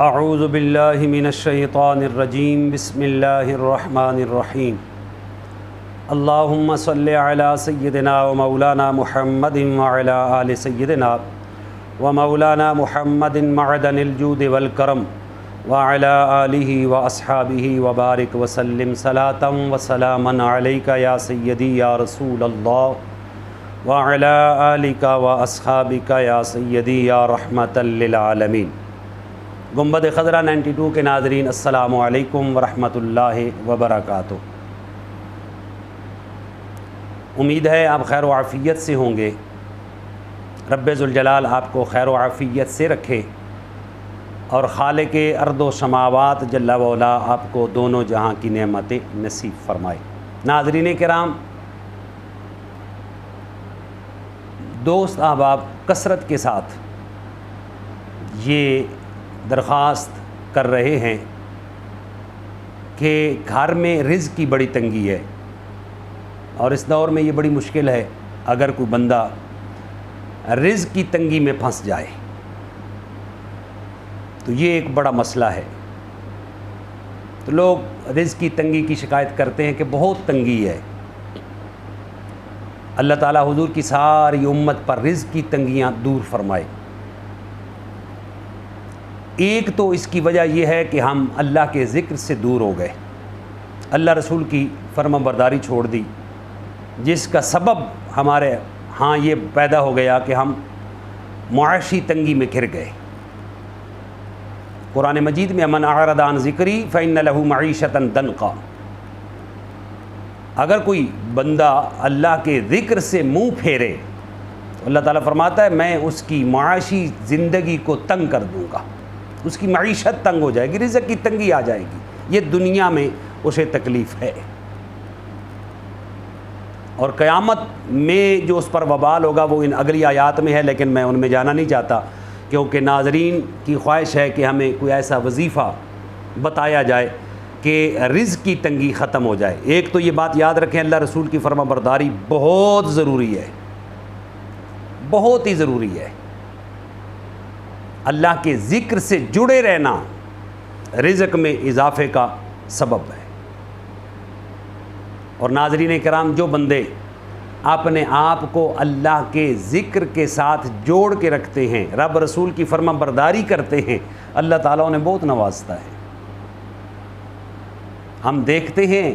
اعوذ باللہ من الشیطان الرجیم بسم اللہ الرحمن الرحیم اللہم صلی علی سیدنا و مولانا محمد وعلی آل سیدنا و مولانا محمد معدن الجود والکرم وعلی آلہ و اصحابہ وبارک وسلم صلاة و سلاما علیک یا سیدی یا رسول اللہ وعلی آلک و اصحابک یا سیدی یا رحمۃ للعالمین۔ گنبد خضرا 92 کے ناظرین، السلام علیکم ورحمۃ اللہ وبرکاتہ۔ امید ہے آپ خیر و عافیت سے ہوں گے۔ رب ذوالجلال آپ کو خیر و عافیت سے رکھے اور خالق ارض و سماوات جل وعلا آپ کو دونوں جہاں کی نعمتیں نصیب فرمائے۔ ناظرین کرام، دوست احباب کثرت کے ساتھ یہ درخواست کر رہے ہیں کہ گھر میں رزق کی بڑی تنگی ہے اور اس دور میں یہ بڑی مشکل ہے اگر کوئی بندہ رزق کی تنگی میں پھنس جائے تو یہ ایک بڑا مسئلہ ہے۔ تو لوگ رزق کی تنگی کی شکایت کرتے ہیں کہ بہت تنگی ہے۔ اللہ تعالیٰ حضور کی ساری امت پر رزق کی تنگیاں دور فرمائے۔ ایک تو اس کی وجہ یہ ہے کہ ہم اللہ کے ذکر سے دور ہو گئے، اللہ رسول کی فرما برداری چھوڑ دی، جس کا سبب ہمارے ہاں یہ پیدا ہو گیا کہ ہم معاشی تنگی میں گھر گئے۔ قرآن مجید میں من اعرض عن ذکری فإن له معیشۃ ضنکا، اگر کوئی بندہ اللہ کے ذکر سے منہ پھیرے تو اللہ تعالیٰ فرماتا ہے میں اس کی معاشی زندگی کو تنگ کر دوں گا، اس کی معیشت تنگ ہو جائے گی، رزق کی تنگی آ جائے گی، یہ دنیا میں اسے تکلیف ہے، اور قیامت میں جو اس پر وبال ہوگا وہ ان اگلی آیات میں ہے، لیکن میں ان میں جانا نہیں چاہتا کیونکہ ناظرین کی خواہش ہے کہ ہمیں کوئی ایسا وظیفہ بتایا جائے کہ رزق کی تنگی ختم ہو جائے۔ ایک تو یہ بات یاد رکھیں، اللہ رسول کی فرما برداری بہت ضروری ہے، بہت ہی ضروری ہے۔ اللہ کے ذکر سے جڑے رہنا رزق میں اضافے کا سبب ہے۔ اور ناظرین کرام، جو بندے اپنے آپ کو اللہ کے ذکر کے ساتھ جوڑ کے رکھتے ہیں، رب رسول کی فرما برداری کرتے ہیں، اللہ تعالیٰ انہیں بہت نوازتا ہے۔ ہم دیکھتے ہیں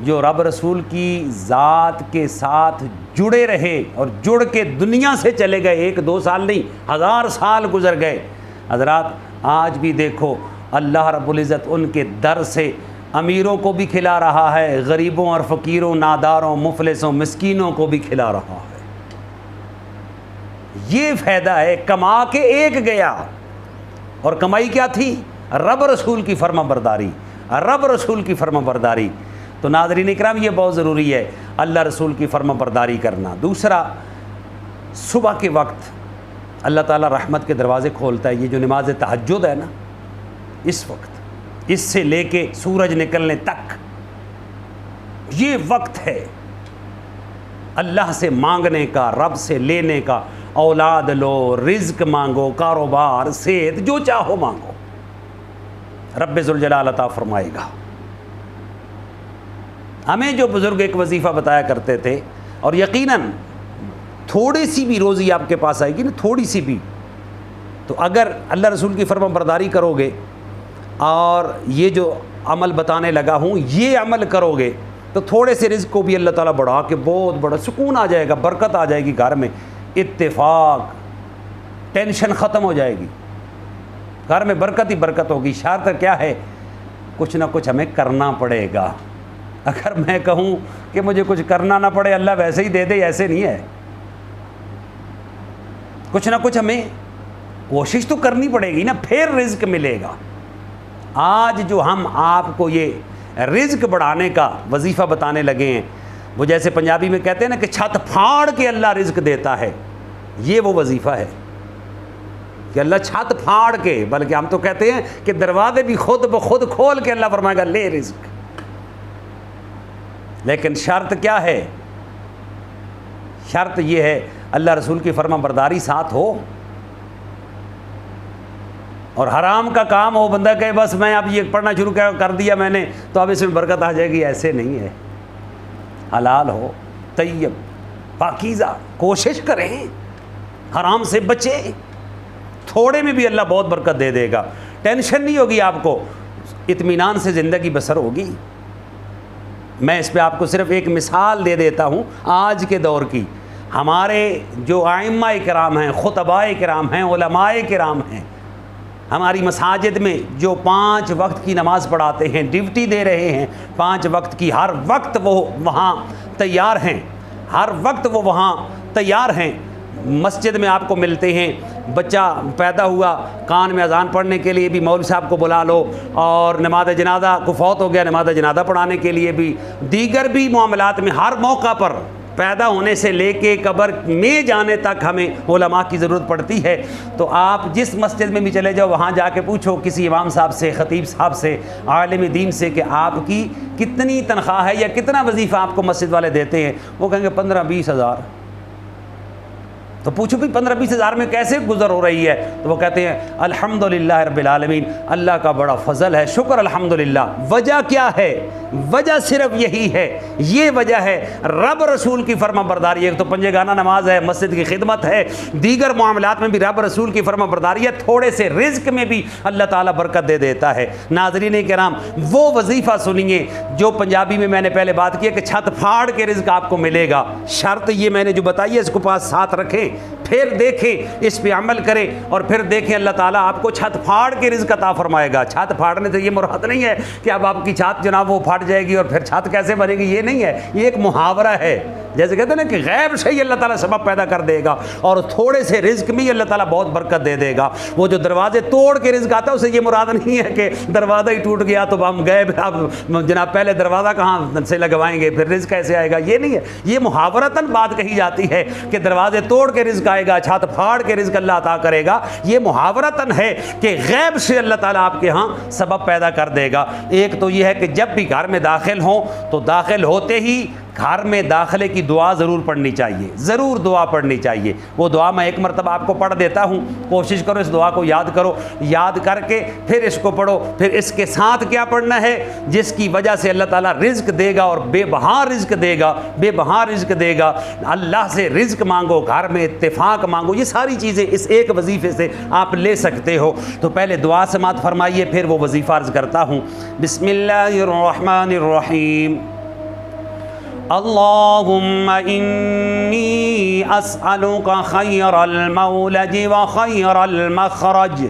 جو رب رسول کی ذات کے ساتھ جڑے رہے اور جڑ کے دنیا سے چلے گئے، 1-2 سال نہیں 1000 سال گزر گئے، حضرات آج بھی دیکھو اللہ رب العزت ان کے در سے امیروں کو بھی کھلا رہا ہے، غریبوں اور فقیروں، ناداروں، مفلسوں، مسکینوں کو بھی کھلا رہا ہے۔ یہ فائدہ ہے، کما کے ایک گیا، اور کمائی کیا تھی؟ رب رسول کی فرما برداری، رب رسول کی فرما برداری۔ تو ناظرین اکرام، یہ بہت ضروری ہے اللہ رسول کی فرما برداری کرنا۔ دوسرا، صبح کے وقت اللہ تعالیٰ رحمت کے دروازے کھولتا ہے، یہ جو نماز تہجد ہے نا، اس وقت، اس سے لے کے سورج نکلنے تک یہ وقت ہے اللہ سے مانگنے کا، رب سے لینے کا۔ اولاد لو، رزق مانگو، کاروبار، صحت، جو چاہو مانگو، رب ذوالجلال عطا فرمائے گا۔ ہمیں جو بزرگ ایک وظیفہ بتایا کرتے تھے، اور یقیناً تھوڑی سی بھی روزی آپ کے پاس آئے گی نا، تھوڑی سی بھی، تو اگر اللہ رسول کی فرما برداری کرو گے اور یہ جو عمل بتانے لگا ہوں یہ عمل کرو گے تو تھوڑے سے رزق کو بھی اللہ تعالیٰ بڑھا کے بہت بڑا سکون آ جائے گا، برکت آ جائے گی گھر میں، اتفاق، ٹینشن ختم ہو جائے گی، گھر میں برکت ہی برکت ہوگی۔ شرط کیا ہے؟ کچھ نہ کچھ ہمیں کرنا پڑے گا۔ اگر میں کہوں کہ مجھے کچھ کرنا نہ پڑے، اللہ ویسے ہی دے دے، ایسے نہیں ہے، کچھ نہ کچھ ہمیں کوشش تو کرنی پڑے گی نا، پھر رزق ملے گا۔ آج جو ہم آپ کو یہ رزق بڑھانے کا وظیفہ بتانے لگے ہیں، وہ جیسے پنجابی میں کہتے ہیں نا کہ چھت پھاڑ کے اللہ رزق دیتا ہے، یہ وہ وظیفہ ہے کہ اللہ چھت پھاڑ کے، بلکہ ہم تو کہتے ہیں کہ دروازے بھی خود بخود کھول کے اللہ فرمائے گا لے رزق۔ لیکن شرط کیا ہے؟ شرط یہ ہے اللہ رسول کی فرما برداری ساتھ ہو، اور حرام کا کام وہ بندہ کہے بس میں اب یہ پڑھنا شروع کر دیا میں نے تو اب اس میں برکت آ جائے گی، ایسے نہیں ہے۔ حلال ہو، طیب، پاکیزہ، کوشش کریں، حرام سے بچیں، تھوڑے میں بھی اللہ بہت برکت دے دے گا، ٹینشن نہیں ہوگی آپ کو، اطمینان سے زندگی بسر ہوگی۔ میں اس پہ آپ کو صرف ایک مثال دے دیتا ہوں آج کے دور کی۔ ہمارے جو ائمہ کرام ہیں، خطباء کرام ہیں، علماء کرام ہیں، ہماری مساجد میں جو 5 وقت کی نماز پڑھاتے ہیں، ڈیوٹی دے رہے ہیں 5 وقت کی، ہر وقت وہ وہاں تیار ہیں، ہر وقت وہ وہاں تیار ہیں۔ مسجد میں آپ کو ملتے ہیں، بچہ پیدا ہوا کان میں اذان پڑھنے کے لیے بھی مولوی صاحب کو بلا لو، اور نماز جنازہ کو فوت ہو گیا نماز جنازہ پڑھانے کے لیے بھی، دیگر بھی معاملات میں ہر موقع پر پیدا ہونے سے لے کے قبر میں جانے تک ہمیں علماء کی ضرورت پڑتی ہے۔ تو آپ جس مسجد میں بھی چلے جاؤ وہاں جا کے پوچھو کسی امام صاحب سے، خطیب صاحب سے، عالم دین سے کہ آپ کی کتنی تنخواہ ہے یا کتنا وظیفہ آپ کو مسجد والے دیتے ہیں، وہ کہیں گے 15-20 ہزار۔ تو پوچھو بھی 15-20 ہزار میں کیسے گزر ہو رہی ہے؟ تو وہ کہتے ہیں الحمدللہ رب العالمین، اللہ کا بڑا فضل ہے، شکر الحمدللہ۔ وجہ کیا ہے؟ وجہ صرف یہی ہے، یہ وجہ ہے رب رسول کی فرما برداری۔ ایک تو پنجے گانا نماز ہے، مسجد کی خدمت ہے، دیگر معاملات میں بھی رب رسول کی فرما برداری ہے، تھوڑے سے رزق میں بھی اللہ تعالیٰ برکت دے دیتا ہے۔ ناظرین کرام، وہ وظیفہ سنیے جو پنجابی میں نے پہلے بات کی ہے کہ چھت پھاڑ کے رزق آپ کو ملے گا۔ شرط یہ میں نے جو بتائی ہے اس کو پاس ساتھ رکھیں، پھر دیکھیں، اس پہ عمل کریں، اور پھر دیکھیں اللہ تعالیٰ آپ کو چھت پھاڑ کے رزق عطا فرمائے گا۔ چھت پھاڑنے سے یہ مراد نہیں ہے کہ اب آپ کی چھت جناب وہ پھٹ جائے گی اور پھر چھت کیسے بنے گی، یہ نہیں ہے، یہ ایک محاورہ ہے۔ جیسے کہتے ہیں نا کہ غیب سے ہی اللہ تعالیٰ سبب پیدا کر دے گا، اور تھوڑے سے رزق میں اللہ تعالیٰ بہت برکت دے دے گا۔ وہ جو دروازے توڑ کے رزق آتا ہے اسے یہ مراد نہیں ہے کہ دروازہ ہی ٹوٹ گیا تو ہم گئے، اب جناب پہلے دروازہ کہاں سے لگوائیں گے، پھر رزق کیسے آئے گا، یہ نہیں ہے۔ یہ محاورتاً بات کہی جاتی ہے کہ دروازے توڑ کے رزق آئے گا، چھت پھاڑ کے رزق اللہ عطا کرے گا، یہ محاورتاً ہے کہ غیب سے اللہ تعالیٰ آپ کے ہاں سبب پیدا کر دے گا۔ ایک تو یہ ہے کہ جب بھی گھر میں داخل ہوں تو داخل ہوتے ہی گھر میں داخلے کی دعا ضرور پڑھنی چاہیے، ضرور دعا پڑھنی چاہیے۔ وہ دعا میں ایک مرتبہ آپ کو پڑھ دیتا ہوں، کوشش کرو اس دعا کو یاد کرو، یاد کر کے پھر اس کو پڑھو۔ پھر اس کے ساتھ کیا پڑھنا ہے؟ جس کی وجہ سے اللہ تعالیٰ رزق دے گا، اور بے بہا رزق دے گا، بے بہا رزق دے گا۔ اللہ سے رزق مانگو، گھر میں اتفاق مانگو، یہ ساری چیزیں اس ایک وظیفے سے آپ لے سکتے ہو۔ تو پہلے دعا سماعت فرمائیے، پھر وہ وظیفہ عرض کرتا ہوں۔ بسم اللہ الرحمن الرحیم۔ اللهم إني أسألك خير المولج وخير المخرج،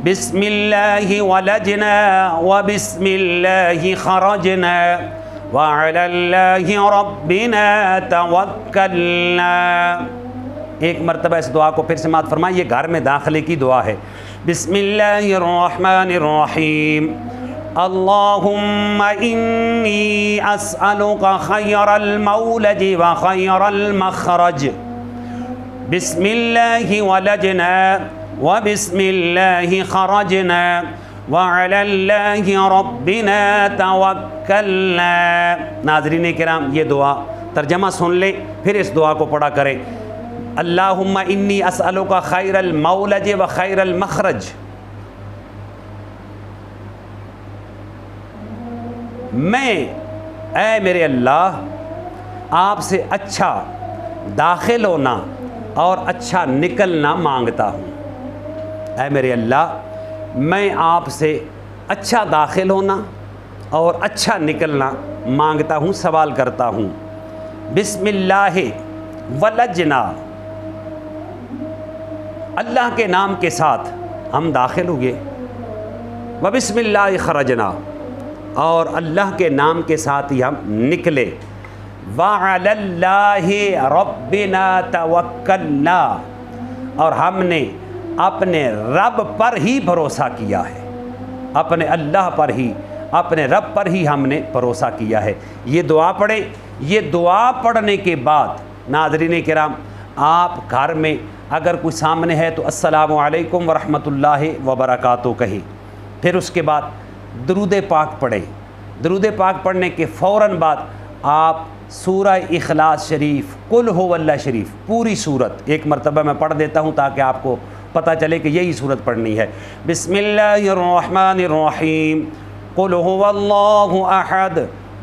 بسم الله ولجنا وبسم الله خرجنا وعلى الله ربنا توكلنا۔ ایک مرتبہ اس دعا کو پھر سماعت فرمائیں، یہ گھر میں داخلے کی دعا ہے۔ بسم اللہ الرحمن الرحیم۔ اللهم إني أسألك خير المولج وخير المخرج، بسم الله ولجنا وبسم الله خرجنا وعلى الله ربنا توكلنا۔ ناظرین کرام، یہ دعا ترجمہ سن لیں، پھر اس دعا کو پڑھا کریں۔ اللہم انی اسألک خیر المولج وخیر المخرج، میں اے میرے اللہ آپ سے اچھا داخل ہونا اور اچھا نکلنا مانگتا ہوں۔ اے میرے اللہ، میں آپ سے اچھا داخل ہونا اور اچھا نکلنا مانگتا ہوں، سوال کرتا ہوں۔ بسم اللہ ولجنا، اللہ کے نام کے ساتھ ہم داخل ہوئے، وبسم اللہ خرجنا، اور اللہ کے نام کے ساتھ ہی ہم نکلے، وعلی اللہ ربنا توکلنا، اور ہم نے اپنے رب پر ہی بھروسہ کیا ہے، اپنے اللہ پر ہی، اپنے رب پر ہی ہم نے بھروسہ کیا ہے۔ یہ دعا پڑھیں۔ یہ دعا پڑھنے کے بعد ناظرین کرام، آپ گھر میں اگر کوئی سامنے ہے تو السلام علیکم ورحمۃ اللہ وبرکاتہ کہیں، پھر اس کے بعد درود پاک پڑھیں۔ درود پاک پڑھنے کے فوراً بعد آپ سورہ اخلاص شریف، قل هو اللہ شریف، پوری صورت ایک مرتبہ میں پڑھ دیتا ہوں تاکہ آپ کو پتہ چلے کہ یہی صورت پڑھنی ہے۔ بسم اللہ الرحمن الرحیم، قل هو اللہ احد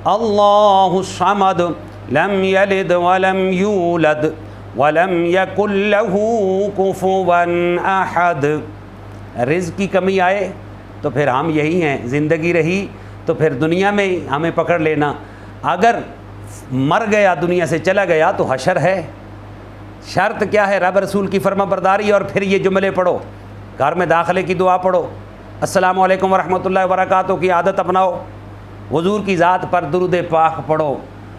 اللہ الصمد لم یلد ولم یولد ولم یکن لہ کفوا احد۔ رزق کی کمی آئے تو پھر ہم یہی ہیں، زندگی رہی تو پھر دنیا میں ہمیں پکڑ لینا، اگر مر گیا دنیا سے چلا گیا تو حشر ہے۔ شرط کیا ہے؟ رب رسول کی فرما برداری، اور پھر یہ جملے پڑھو، گھر میں داخلے کی دعا پڑھو، السلام علیکم ورحمۃ اللہ وبرکاتہ کی عادت اپناؤ، حضور کی ذات پر درود پاک پڑھو،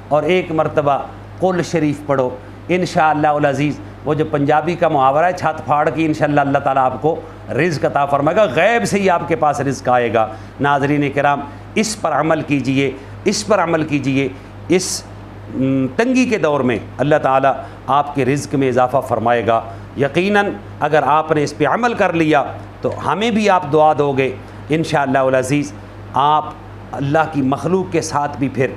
اور ایک مرتبہ قل شریف پڑھو۔ انشاءاللہ العزیز وہ جو پنجابی کا محاورہ ہے چھت پھاڑ کی، انشاءاللہ اللہ تعالیٰ آپ کو رزق عطا فرمائے گا، غیب سے ہی آپ کے پاس رزق آئے گا۔ ناظرین کرام، اس پر عمل کیجئے، اس پر عمل کیجئے۔ اس تنگی کے دور میں اللہ تعالیٰ آپ کے رزق میں اضافہ فرمائے گا۔ یقیناً اگر آپ نے اس پہ عمل کر لیا تو ہمیں بھی آپ دعا دو گے انشاءاللہ العزیز۔ آپ اللہ کی مخلوق کے ساتھ بھی پھر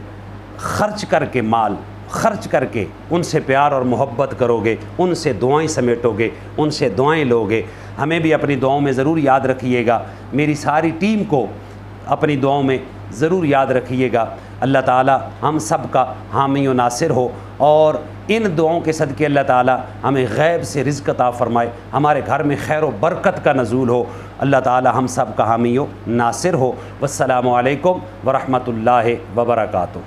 خرچ کر کے، مال خرچ کر کے ان سے پیار اور محبت کرو گے، ان سے دعائیں سمیٹو گے، ان سے دعائیں لو گے۔ ہمیں بھی اپنی دعاؤں میں ضرور یاد رکھیے گا، میری ساری ٹیم کو اپنی دعاؤں میں ضرور یاد رکھیے گا۔ اللہ تعالیٰ ہم سب کا حامی و ناصر ہو، اور ان دعاؤں کے صدقے اللہ تعالیٰ ہمیں غیب سے رزق عطا فرمائے، ہمارے گھر میں خیر و برکت کا نزول ہو۔ اللہ تعالیٰ ہم سب کا حامی و ناصر ہو۔ والسلام علیکم ورحمۃ اللہ وبرکاتہ۔